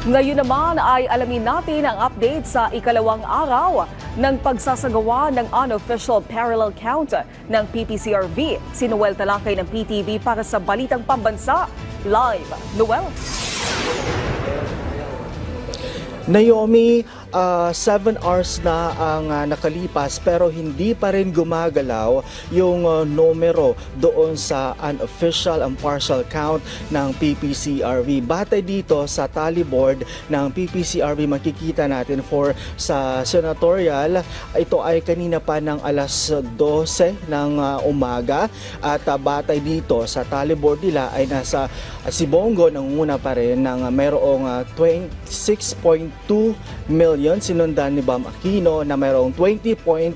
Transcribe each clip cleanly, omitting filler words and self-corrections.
Ngayon naman ay alamin natin ang update sa ikalawang araw ng pagsasagawa ng unofficial parallel count ng PPCRV. Si Noel Talakay ng PTV para sa Balitang Pambansa. Live, Noel. Naomi, 7 hours na ang nakalipas pero hindi pa rin gumagalaw yung numero doon sa unofficial and partial count ng PPCRV. Batay dito sa tally board ng PPCRV, makikita natin for sa senatorial, ito ay kanina pa ng alas 12 ng umaga at batay dito sa tally board nila ay nasa si Bongo nangunguna pa rin ng mayroong 26.2 million, sinundan ni Bam Aquino na mayroong 20.3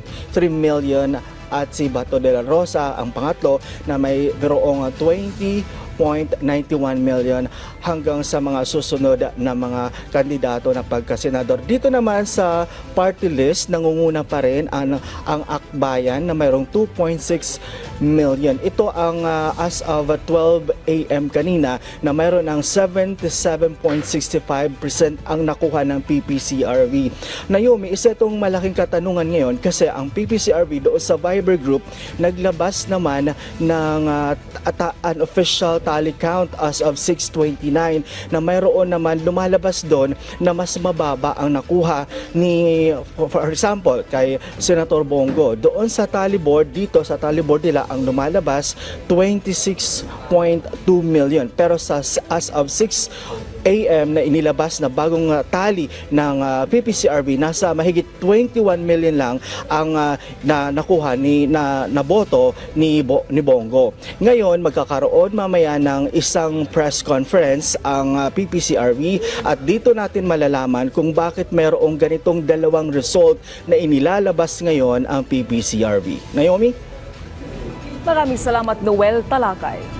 million at si Bato de la Rosa ang pangatlo na mayroong 20.91 million hanggang sa mga susunod na mga kandidato na pagkasenador. Dito naman sa party list, nangunguna pa rin ang Akbayan na mayroong 2.6 million. Ito ang as of 12 a.m. kanina na mayroon ng 77.65% ang nakuha ng PPCRV. Naomi, isa itong malaking katanungan ngayon kasi ang PPCRV doon sa Viber group naglabas naman ng unofficial tally count as of 6:29 na mayroon naman lumalabas doon na mas mababa ang nakuha ni, for example, kay Senator Bongo. Doon sa tally board, dito sa tally board nila ang lumalabas 26.2 million. Pero sa as of 6 a.m. na inilabas na bagong tally ng PPCRV, nasa mahigit 21 million lang ang nakuha na boto ni Bongo. Ngayon, magkakaroon mamaya ng isang press conference ang PPCRV at dito natin malalaman kung bakit mayroong ganitong dalawang result na inilalabas ngayon ang PPCRV. Naomi? Maraming salamat, Noel Talakay.